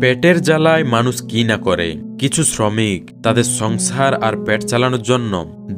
পেটের জ্বালায় মানুষ কি না করে। কিছু শ্রমিক তাদের সংসার আর পেট চালানোর জন্য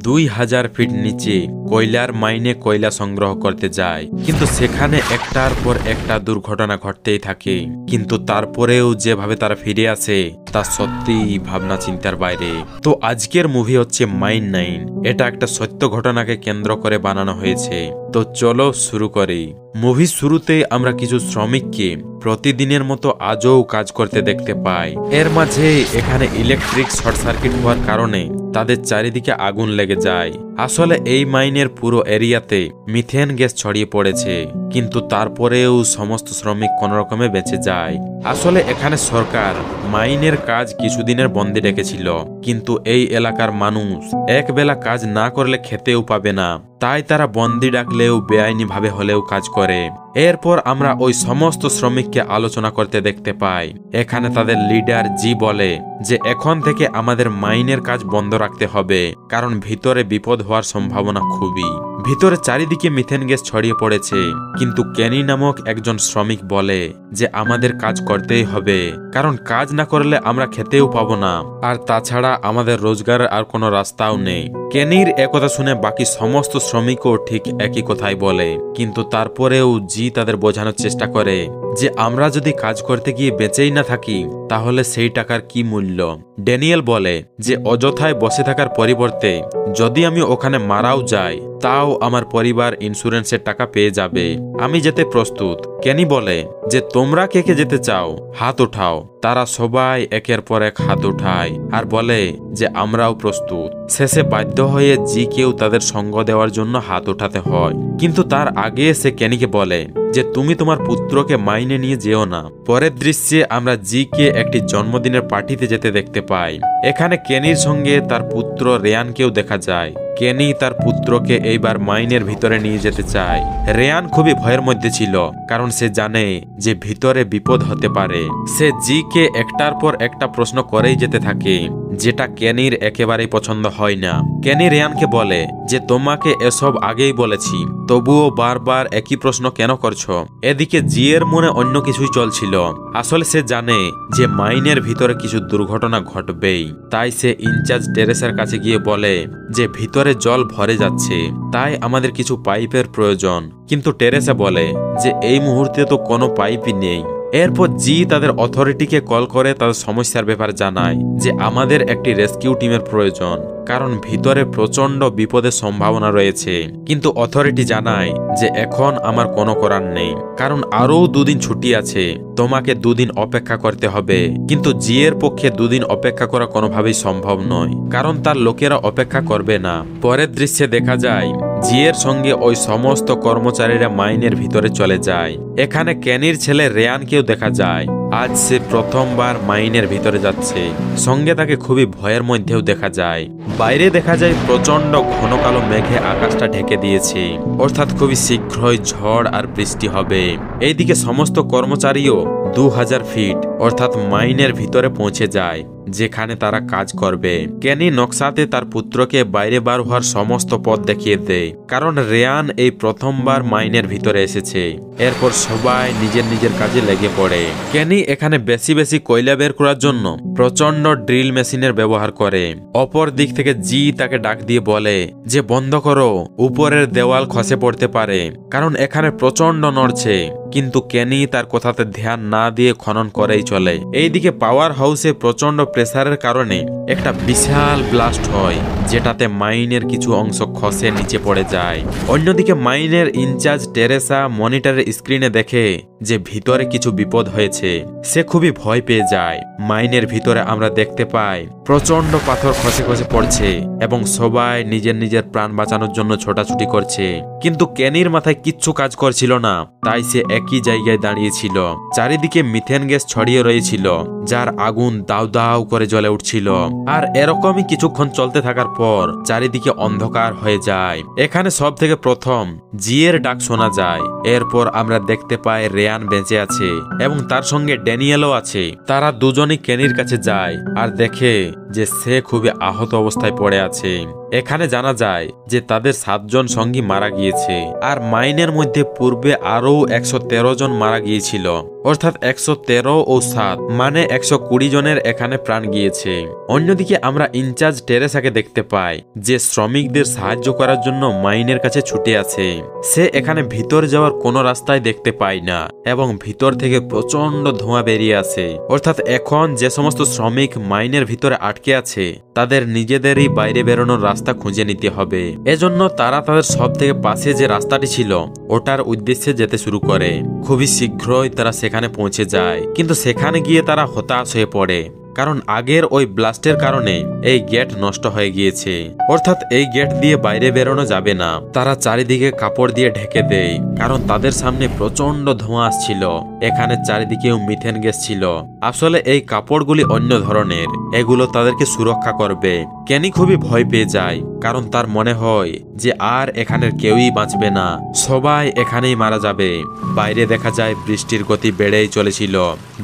2000 ফিট নিচে কয়লার মাইনে কয়লা সংগ্রহ করতে যায়, কিন্তু সেখানে একটার পর একটা দুর্ঘটনা ঘটতেই থাকে। কিন্তু তারপরেও যেভাবে তারা ফিরে আসে তা সত্যিই ভাবনা চিন্তার বাইরে। তো আজকের মুভি হচ্ছে মাইন 9। এটা একটা সত্য ঘটনাকে কেন্দ্র করে বানানো হয়েছে। তো চলো শুরু করি। মুভির শুরুতে আমরা কিছু শ্রমিককে প্রতিদিনের মতো আজও কাজ করতে দেখতে পাই। এর মাঝে এখানে ইলেকট্রিক শর্ট সার্কিট হওয়ার কারণে তাদের চারিদিকে আগুন লেগে যায়। আসলে এই মাইনের পুরো এরিয়াতে মিথেন গ্যাস ছড়িয়ে পড়েছে, কিন্তু তারপরেও সমস্ত শ্রমিক কোনোরকমে বেঁচে যায়। আসলে এখানে সরকার মাইনের কাজ কিছুদিনের বন্ধে রেখেছিল, কিন্তু এই এলাকার মানুষ এক বেলা কাজ না করলে খেতেও পাবে না, তাই তারা বন্দি ডাকলেও বেআইনি ভাবে হলেও কাজ করে। এরপর আমরা ওই সমস্ত শ্রমিককে আলোচনা করতে দেখতে পাই। এখানে তাদের লিডার জি বলে যে এখন থেকে আমাদের মাইনের কাজ বন্ধ রাখতে হবে, কারণ ভিতরে বিপদ হওয়ার সম্ভাবনা খুবই। ভিতরে চারিদিকে মিথেন গ্যাস ছড়িয়ে পড়েছে, কিন্তু কেনি নামক একজন শ্রমিক বলে যে আমাদের কাজ করতেই হবে, কারণ কাজ না করলে আমরা খেতেও পাবো না, আর তাছাড়া আমাদের রোজগারের আর কোনো রাস্তাও নেই। কেনির একথা শুনে বাকি সমস্ত শ্রমিকও ঠিক একই কথাই বলে, কিন্তু তারপরেও জি তাদের বোঝানোর চেষ্টা করে যে আমরা যদি কাজ করতে গিয়ে বেঁচেই না থাকি তাহলে সেই টাকার কি মূল্য। ড্যানিয়েল বলে যে অযথায় বসে থাকার পরিবর্তে যদি আমি ওখানে মারাও যাই তাও আমার পরিবার ইন্স্যুরেন্সের টাকা পেয়ে যাবে, আমি যেতে প্রস্তুত। কেনি বলে যে তোমরা কে কে যেতে চাও হাত উঠাও। তারা সবাই একের পর এক হাত উঠায় আর বলে যে আমরাও প্রস্তুত। শেষে বাধ্য হয়ে জি কেউ তাদের সঙ্গ দেওয়ার জন্য হাত উঠাতে হয়, কিন্তু তার আগে সে কেনিকে বলে যে তুমি তোমার পুত্রকে মাইনে নিয়ে যেও না। পরের দৃশ্যে আমরা জি কে একটি জন্মদিনের পার্টিতে যেতে দেখতে পাই। এখানে কেনির সঙ্গে তার পুত্র রেয়ানকেও দেখা যায়। কেনি তার পুত্রকে এইবার মাইনের ভিতরে নিয়ে যেতে চায়। রেয়ান খুবই ভয়ের মধ্যে ছিল, কারণ সে জানে যে ভিতরে বিপদ হতে পারে। সে জি কে একটার পর একটা প্রশ্ন করেই যেতে থাকে, যেটা কেনির একেবারেই পছন্দ হয় না। কেনি রেয়ানকে বলে যে তোমাকে এসব আগেই বলেছি, তবুও বারবার একই প্রশ্ন কেন করছো। এদিকে জি এর মনে অন্য কিছুই চলছিল। আসলে সে জানে যে মাইনের ভিতরে কিছু দুর্ঘটনা ঘটবেই, তাই সে ইনচার্জ টেরেসার কাছে গিয়ে বলে যে ভিতরে জল ভরে যাচ্ছে, তাই আমাদের কিছু পাইপের প্রয়োজন। কিন্তু টেরেসা বলে যে এই মুহূর্তে তো কোনো পাইপই নেই। এরপর জি তাদের অথরিটিকে কল করে তাদের সমস্যার ব্যাপারে জানায় যে আমাদের একটি রেস্কিউ টিমের প্রয়োজন, কারণ ভিতরে প্রচন্ড বিপদের সম্ভাবনা রয়েছে। কিন্তু অথরিটি জানায় যে এখন আমার কোনো করার নেই, কারণ আরও 2 দিন ছুটি আছে, তোমাকে 2 দিন অপেক্ষা করতে হবে। কিন্তু জি এর পক্ষে 2 দিন অপেক্ষা করা কোনোভাবেই সম্ভব নয়, কারণ তার লোকেরা অপেক্ষা করবে না। পরের দৃশ্যে দেখা যায় জি এর সঙ্গে ওই সমস্ত কর্মচারীরা মাইনের ভিতরে চলে যায়। এখানে কেনির ছেলে রেয়ানকেও দেখা যায়। আজ সে প্রথমবার মাইনের ভিতরে যাচ্ছে, সঙ্গে তাকে খুবই ভয়ের মধ্যেও দেখা যায়। বাইরে দেখা যায় প্রচন্ড ঘন কালো মেঘে আকাশটা ঢেকে দিয়েছে, অর্থাৎ খুবই শীঘ্রই ঝড় আর বৃষ্টি হবে। এইদিকে সমস্ত কর্মচারীও 2000 ফিট অর্থাৎ মাইনের ভিতরে পৌঁছে যায়, যেখানে তারা কাজ করবে। কেনি নকশাতে তার পুত্রকে বাইরে বার হওয়ার সমস্ত পথ দেখিয়ে দেয়, কারণ রেয়ান এই প্রথমবার মাইনের ভিতরে এসেছে। এরপর সবাই নিজের নিজের কাজে লেগে পড়ে। কেনি এখানে বেশি বেশি কয়লা বের করার জন্য প্রচন্ড ড্রিল মেশিনের ব্যবহার করে। অপর দিক থেকে জি তাকে ডাক দিয়ে বলে যে বন্ধ করো, উপরের দেওয়াল খসে পড়তে পারে, কারণ এখানে প্রচন্ড নড়ছে। কিন্তু কেনি তার কথাতে ধ্যান না দিয়ে খনন করেই চলে। এইদিকে পাওয়ার হাউসে প্রচন্ড প্রেসারের কারণে একটা বিশাল ব্লাস্ট হয়, যেটাতে মাইনের কিছু অংশ খসে নিচে পড়ে যায়। অন্যদিকে মাইনের ইনচার্জ টেরেসা মনিটরের স্ক্রিনে দেখে যে ভিতরে কিছু বিপদ হয়েছে। সে খুবই ভয় পেয়ে যায়। মাইনের ভিতরে আমরা দেখতে পাই প্রচন্ড পাথর খসে খসে পড়ছে এবং সবাই নিজের নিজের প্রাণ বাঁচানোর জন্য ছোটাছুটি করছে। কিন্তু কেনির মাথায় কিচ্ছু কাজ করছিল না, তাই সে একই জায়গায় দাঁড়িয়েছিল। চারিদিকে মিথেন গ্যাস ছড়িয়ে রয়েছিল, যার আগুন দাউ দাউ করে জ্বলে উঠছিল। আর এরকমই কিছুক্ষণ চলতে থাকার পর চারিদিকে অন্ধকার হয়ে যায়। এখানে সব থেকে প্রথম জি এর ডাক শোনা যায়। এরপর আমরা দেখতে পাই রেয়ান বেঁচে আছে এবং তার সঙ্গে ড্যানিয়েলও আছে। তারা দুজনই কেনির কাছে যায় আর দেখে যে সে খুবই আহত অবস্থায় পড়ে আছে। এখানে জানা যায় যে তাদের 7 জন সঙ্গী মারা গিয়েছে, আর মাইনের মধ্যে পূর্বে আরও 113 জন মারা গিয়েছিল। অর্থাৎ 113 ও 7 মানে 120 জনের এখানে প্রাণ গিয়েছে। অন্যদিকে আমরা ইনচার্জ টেরেসাকে দেখতে পাই, যে শ্রমিকদের সাহায্য করার জন্য মাইনের কাছে ছুটে আছে। সে এখানে ভিতর যাওয়ার কোনো রাস্তায় দেখতে পায় না, এবং ভিতর থেকে প্রচন্ড ধোঁয়া বেরিয়ে আসে। অর্থাৎ এখন যে সমস্ত শ্রমিক মাইনের ভিতরে আটকে আছে, তাদের নিজেদেরই বাইরে বেরোনোর রাস্তা খুঁজে নিতে হবে। এজন্য তারা তাদের সব থেকে পাশে যে রাস্তাটি ছিল ওটার উদ্দেশ্যে যেতে শুরু করে। খুবই শীঘ্রই তারা সেখানে পৌঁছে যায়, কিন্তু সেখানে গিয়ে তারা হতাশ হয়ে পড়ে, কারণ আগের ওই ব্লাস্টের কারণে এই গেট নষ্ট হয়ে গিয়েছে। অর্থাৎ এই গেট দিয়ে বাইরে বেরোনো যাবে না। তারা চারিদিকে কাপড় দিয়ে ঢেকে দেয়, কারণ তাদের সামনে প্রচন্ড ধোঁয়া আসছিল। এখানে চারিদিকেও মিথেন গ্যাস ছিল। আসলে এই কাপড়গুলি অন্য ধরনের, এগুলো তাদেরকে সুরক্ষা করবে। কেনি খুবই ভয় পেয়ে যায়, কারণ তার মনে হয় যে আর এখানের কেউই বাঁচবে না, সবাই এখানেই মারা যাবে। বাইরে দেখা যায় বৃষ্টির গতি বেড়েই চলেছিল,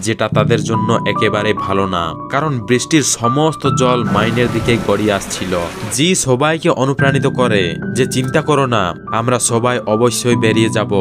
যেটা তাদের জন্য একেবারে ভালো না, কারণ বৃষ্টির সমস্ত জল মাইনের দিকে গড়িয়ে আসছিল। জি সবাইকে অনুপ্রাণিত করে যে চিন্তা করো না, আমরা সবাই অবশ্যই বেরিয়ে যাব।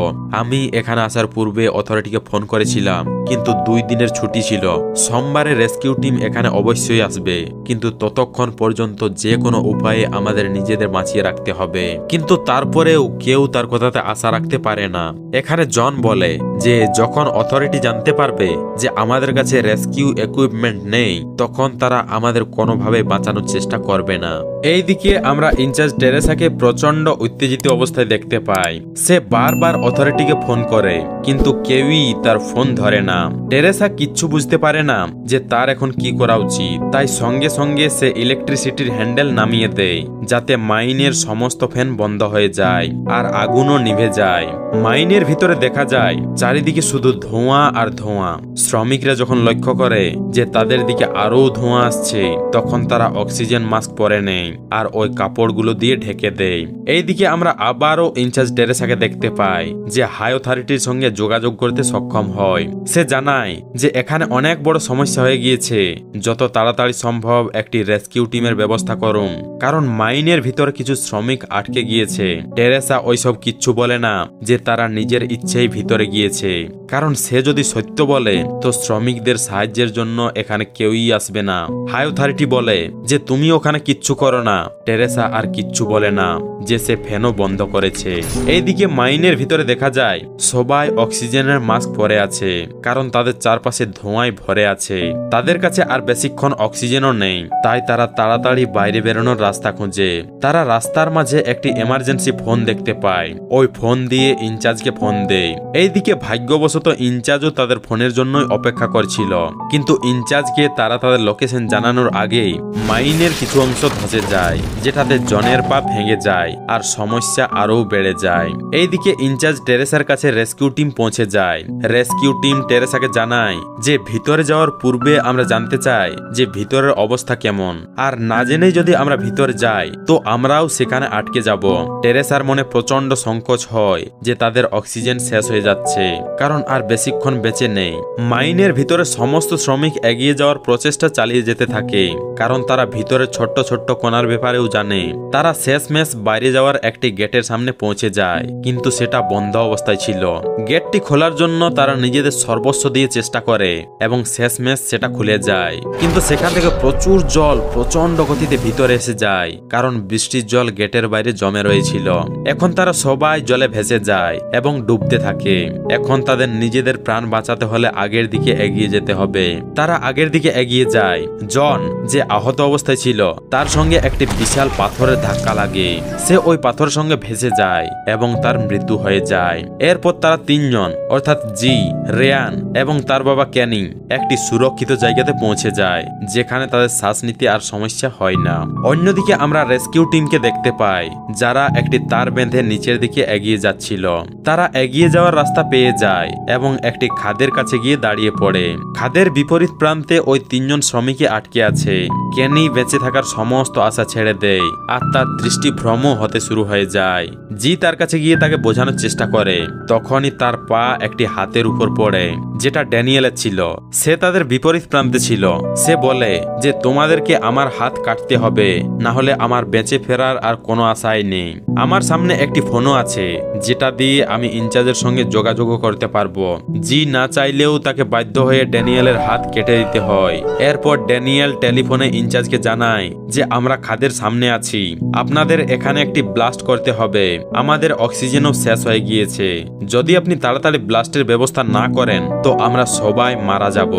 আমি এখানে আসার পূর্বে অথরিটিকে ফোন করেছিলাম, কিন্তু 2 দিনের ছুটি ছিল। সোমবারে রেস্কিউ টিম এখানে অবশ্যই আসবে, কিন্তু ততক্ষণ পর্যন্ত যে কোনো উপায়ে আমাদের নিজেদের বাঁচিয়ে রাখতে হবে। কিন্তু তারপরেও কেউ তার কথাতে আশা রাখতে পারে না। এখানে জন বলে যে যখন অথরিটি জানতে পারবে যে আমাদের কাছে রেস্কিউ ইকুইপমেন্ট নেই, তখন তারা আমাদের কোনোভাবে বাঁচানোর চেষ্টা করবে না। এইদিকে আমরা ইনচার্জ টেরেসাকে প্রচন্ড উত্তেজিত অবস্থায় দেখতে পাই। সে বারবার অথরিটিকে ফোন করে, কিন্তু কেউই তার ফোন ধরে না। টেরেসা কিচ্ছু বুঝতে পারে না যে তার এখন কি করা উচিত, তাই সঙ্গে সঙ্গে সে ইলেকট্রিসিটির হ্যান্ডেল নামিয়ে দেয়, যাতে মাইনের সমস্ত ফ্যান বন্ধ হয়ে যায় আর আগুনও নিভে যায়। মাইনের ভিতরে দেখা যায় চারিদিকে শুধু ধোঁয়া আর ধোঁয়া। শ্রমিকরা যখন লক্ষ্য করে যে তাদের দিকে আরো ধোঁয়া আসছে, তখন তারা অক্সিজেন মাস্ক পরে নেয় আর ওই কাপড়গুলো দিয়ে ঢেকে দেয়। এইদিকে আমরা আবারও ইনচার্জ টেরেসাকে দেখতে পাই, যে হাই অথরিটির সঙ্গে যোগাযোগ করতে সক্ষম হয়। সে জানায় যে এখানে অনেক বড় সমস্যা হয়ে গিয়েছে, যত তাড়াতাড়ি সম্ভব একটি রেস্কিউ টিমের ব্যবস্থা করুন, কারণ মাইনের ভিতরে কিছু শ্রমিক আটকে গিয়েছে। টেরেসা ওইসব কিচ্ছু বলে না যে তারা নিজের ইচ্ছেই ভিতরে গিয়েছে, কারণ সে যদি সত্য বলে তো শ্রমিকদের সাহায্যের জন্য এখানে কেউই আসবে না। হাই অথরিটি বলে যে তুমি ওখানে কিচ্ছু করো না। টেরেসা আর কিচ্ছু বলে না, যে সে ফ্যানও বন্ধ করেছে। এইদিকে মাইনের ভিতরে দেখা যায় সবাই অক্সিজেনের মাস্ক পরে আছে, কারণ তাদের চারপাশে ধোঁয়ায় ভরে আছে। তাদের কাছে আর বেশিক্ষণ অক্সিজেনও নেই, তাই তারা তাড়াতাড়ি বাইরে বেরোনোর রাস্তা খুঁজে। তারা রাস্তার মাঝে একটি এমার্জেন্সি ফোন দেখতে পায়। ওই ফোন দিয়ে ইনচার্জকে ফোন দেয়। এইদিকে ভাগ্যবশত ইনচার্জও তাদের ফোনের জন্যই অপেক্ষা করছিল, কিন্তু ইনচার্জকে তারা তাদের লোকেশন জানানোর আগেই মাইনের কিছু অংশ ধসে যায়, যেটাতে জনের পা ভেঙে যায় আর সমস্যা আরও বেড়ে যায়। এইদিকে ইনচার্জ টেরেসার কাছে রেস্কিউ টিম পৌঁছে যায়। রেস্কিউ টিম টেরেসাকে জানায় যে ভিতরে যাওয়ার পূর্বে আমরা জানতে চাই যে ভিতরের অবস্থা কেমন, আর না জেনেই যদি আমরা ভিতরে যাই তো আমরাও সেখানে আটকে যাব। টেরেসার মনে প্রচন্ড সংকোচ হয় যে তাদের অক্সিজেন শেষ হয়ে যাচ্ছে, কারণ আর বেশিক্ষণ বেঁচে নেই। মাইনের ভিতরে সমস্ত শ্রমিক এগিয়ে যাওয়ার প্রচেষ্টা চালিয়ে যেতে থাকে, কারণ তারা ভিতরে ছোট্ট ছোট্ট কোণার ব্যাপারেও জানে। তারা শেষমেশ বাইরে যাওয়ার একটি গেটের সামনে পৌঁছে যায়, কিন্তু সেটা বন্ধ অবস্থায় ছিল। গেটটি খোলার জন্য তারা নিজেদের সর্বস্ব দিয়ে চেষ্টা করে এবং শেষমেশ সেটা খুলে যায়, কিন্তু সেখান থেকে প্রচুর জল প্রচন্ড গতিতে ভিতরে এসে যায়, কারণ বৃষ্টির জল গেটের বাইরে জমে রয়েছিল। এখন তারা সবাই জলে ভেসে যায় এবং ডুবতে থাকে। এখন তাদের নিজেদের প্রাণ বাঁচাতে হলে আগের দিকে এগিয়ে যেতে হবে। তারা আগের দিকে এগিয়ে যায়। জন, যে আহত অবস্থায় ছিল, তার সঙ্গে একটি বিশাল পাথরের ধাক্কা লাগে। সে ওই পাথরের সঙ্গে ভেসে যায় এবং তার মৃত্যু হয়ে যায়। এরপর তারা 3 জন অর্থাৎ জি, রেয়ান এবং তার বাবা ক্যানিং একটি সুরক্ষিত জায়গাতে পৌঁছে যায়, যেখানে তাদের শ্বাস নিতে আর সমস্যা হয় না। অন্যদিকে আমরা রেস্কিউ টিমকে দেখতে পাই, যারা একটি তার বেঁধে নিচের দিকে এগিয়ে যাচ্ছিল। তারা এগিয়ে যাওয়ার রাস্তা পেয়ে যায় এবং একটি খাদের কাছে গিয়ে দাঁড়িয়ে পড়ে। খাদের বিপরীত প্রান্তে ওই তিনজন শ্রমিকই আটকে আছে। কেনি বেঁচে থাকার সমস্ত আশা ছেড়ে দেয় আর তার দৃষ্টি ভ্রম হতে শুরু হয়ে যায়। জি তার কাছে গিয়ে তাকে বোঝানোর চেষ্টা করে। তখনই তার পা একটি হাতের উপর পড়ে, যেটা ড্যানিয়েলের ছিল। সে তাদের বিপরীত প্রান্তে ছিল। সে বলে যে তোমাদেরকে আমার হাত কাটতে হবে, না হলে আমার বেঁচে ফেরার আর কোনো আশাই নেই। আমার সামনে একটি ফোনও আছে, যেটা দিয়ে আমি ইনচার্জের সঙ্গে যোগাযোগ করতে পারবো। জি না চাইলেও তাকে বাধ্য হয়ে ড্যানিয়েলের হাত কেটে দিতে হয়। এরপর ড্যানিয়েল টেলিফোনে ইনচার্জকে জানায় যে আমরা খাদের সামনে আছি, আপনাদের এখানে একটি ব্লাস্ট করতে হবে, আমাদের অক্সিজেনও শেষ হয়ে গিয়েছে। যদি আপনি তাড়াতাড়ি ব্লাস্টের ব্যবস্থা না করেন তো আমরা সবাই মারা যাব।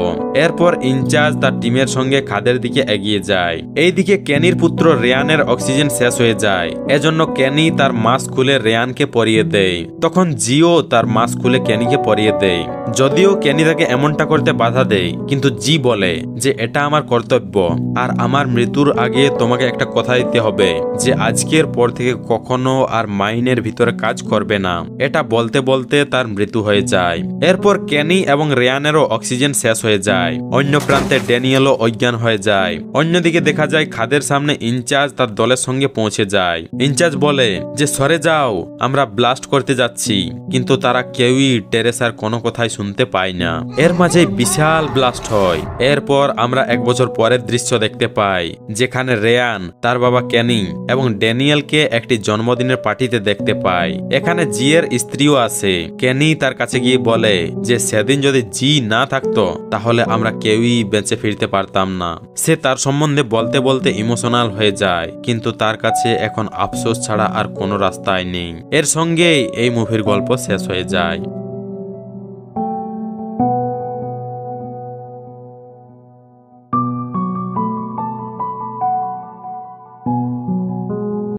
এরপর ইনচার্জ তার টিমের সঙ্গে খাদের দিকে এগিয়ে যায়। এইদিকে কেনির পুত্র রেয়ানের অক্সিজেন শেষ হয়ে যায়। এজন্য কেনি তার মাস্ক খুলে রেয়ানকে পরিয়ে দেয়। তখন জিও তার মাস্ক খুলে কেনিকে পরিয়ে দেয়। যদিও কেনি তাকে এমনটা করতে বাধা দেয়, কিন্তু জি বলে যে এটা আমার কর্তব্য, আর আমার মৃত্যুর আগে তোমাকে একটা কথা দিতে হবে যে আজকের পর থেকে কখনো আর মাইনের ভিতরে কাজ করবে না। এটা বলতে বলতে তার মৃত্যু হয়ে যায়। এরপর কেনি এবং রেয়ানেরও অক্সিজেন শেষ হয়ে যায়। অন্য প্রান্তে ড্যানিয়েলও অজ্ঞান হয়ে যায়। অন্যদিকে দেখা যায় খাদের সামনে ইনচার্জ তার দলের সঙ্গে পৌঁছে যায়। ইনচার্জ বলে যে সরে যাও, আমরা ব্লাস্ট করতে যাচ্ছি, কিন্তু তারা কেউই টেরেসার কোনো কথাই শুনতে পায় না। এর মাঝে বিশাল ব্লাস্ট হয়। এরপর আমরা 1 বছর পরের দৃশ্য দেখতে পাই, যেখানে রেয়ান, তার বাবা কেনি এবং ড্যানিয়েলকে একটি জন্মদিনের পার্টিতে দেখতে পায়। এখানে জি এর স্ত্রীও আছে। কেনি তার কাছে গিয়ে বলে যে সেদিন যদি জি না থাকতো তাহলে আমরা কেউই বেঁচে ফিরতে পারতাম না। সে তার সম্বন্ধে বলতে বলতে ইমোশনাল হয়ে যায়, কিন্তু তার কাছে এখন আফসোস ছাড়া আর কোনো রাস্তাই নেই। এর সঙ্গেই এই মুভির গল্প শেষ হয়ে যায়।